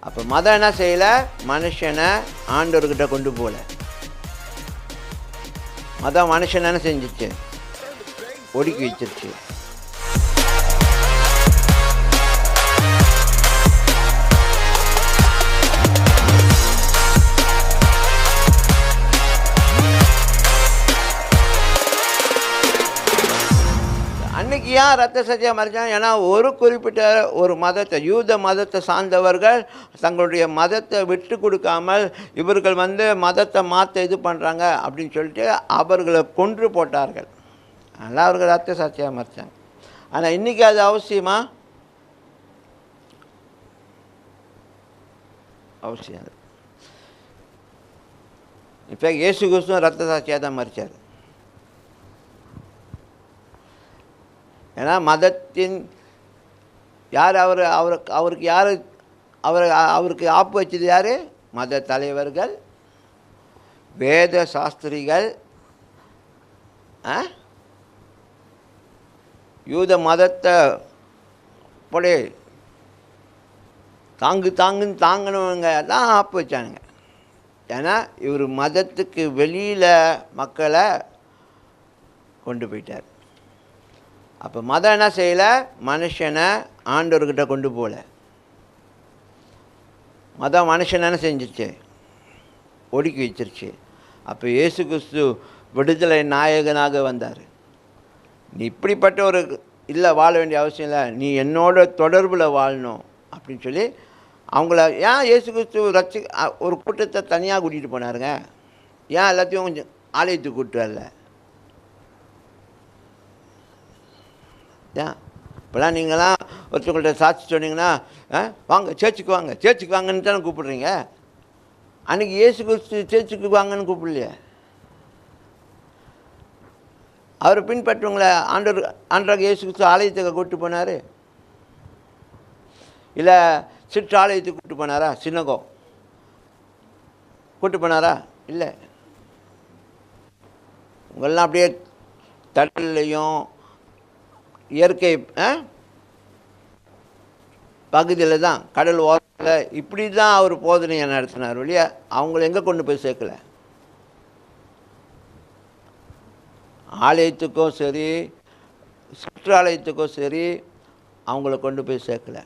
அப்போ மதம் என்ன செய்யலை, மனுஷனை ஆண்டவர்கிட்ட கொண்டு போகல. மதம் மனுஷன் என்ன செஞ்சிச்சு, ஒடுக்கி வச்சிருச்சு. அன்றைக்கி ஏன் ரத்த சத்தியம் மறைச்சாங்க? ஏன்னா ஒரு குறிப்பிட்ட ஒரு மதத்தை, யூத மதத்தை சார்ந்தவர்கள் தங்களுடைய மதத்தை விட்டு கொடுக்காமல் இவர்கள் மதத்தை மாற்ற இது பண்ணுறாங்க அப்படின்னு சொல்லிட்டு அவர்களை கொன்று போட்டார்கள். அதனால் அவர்கள் ரத்த சத்தியம் மறைச்சாங்க. ஆனால் இன்றைக்கி அது அவசியமா? அவசியம். இப்போ இயேசு கிறிஸ்துவும் ரத்த சாட்சியாக தான் மறிச்சார். ஏன்னா மதத்தின் யார் அவருக்கு யார் அவருக்கு ஆப்பு வச்சது யார்? மத தலைவர்கள், வேத சாஸ்திரிகள், யூத மதத்தை போலே தாங்கினவங்க தான் ஆப்பு வச்சானுங்க. ஏன்னா இவர் மதத்துக்கு வெளியில் மக்களை கொண்டு போயிட்டார். அப்போ மதம் என்ன செய்யலை, மனுஷனை ஆண்டவர்கிட்ட கொண்டு போகல. மதம் மனுஷனை என்ன செஞ்சிச்சு, ஒடுக்கி வச்சிருச்சு. அப்போ இயேசு கிறிஸ்து விடுதலை நாயகனாக வந்தார். நீ இப்படிப்பட்ட ஒரு இல்லை வாழ வேண்டிய அவசியம் இல்லை, நீ என்னோட தொடர்பில் வாழணும் அப்படின்னு சொல்லி அவங்கள ஏன் இயேசு கிறிஸ்து ஒரு கூட்டத்தை தனியாக கூட்டிகிட்டு போனாருங்க? ஏன் எல்லாத்தையும் கொஞ்சம் ஆலயத்துக்கு கூப்பிட்டு வரல? ஏன் இப்போலாம் நீங்களாம் ஒருத்தவங்கள்ட்ட சாட்சி சொன்னீங்கன்னா வாங்க சேர்ச்சுக்கு வாங்க, சேர்ச்சுக்கு வாங்கன்னு தானே கூப்பிட்றீங்க. அன்றைக்கி இயேசு கிறிஸ்து சேர்ச்சுக்கு வாங்கன்னு கூப்பிடலையே. அவரை பின்பற்றவங்களை ஆண்டவராக இயேசு கிறிஸ்து ஆலயத்துக்கு கூப்பிட்டு போனார்? இல்லை சிற்றாலயத்துக்கு கூப்பிட்டு போனாரா? சின்னகோ கூப்பிட்டு போனாரா? இல்லை. உங்களெலாம் அப்படியே தடல்லையும் இயற்கை பகுதியில் தான், கடல் ஓரத்தில் இப்படி தான் அவர் போதனையை நடத்தினார் இல்லையா? அவங்கள எங்கே கொண்டு போய் சேர்க்கலை. ஆலயத்துக்கும் சரி சுற்றாலயத்துக்கும் சரி அவங்கள கொண்டு போய் சேர்க்கலை.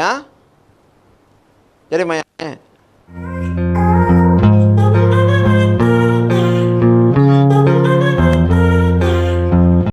ஏன் தெரியுமா?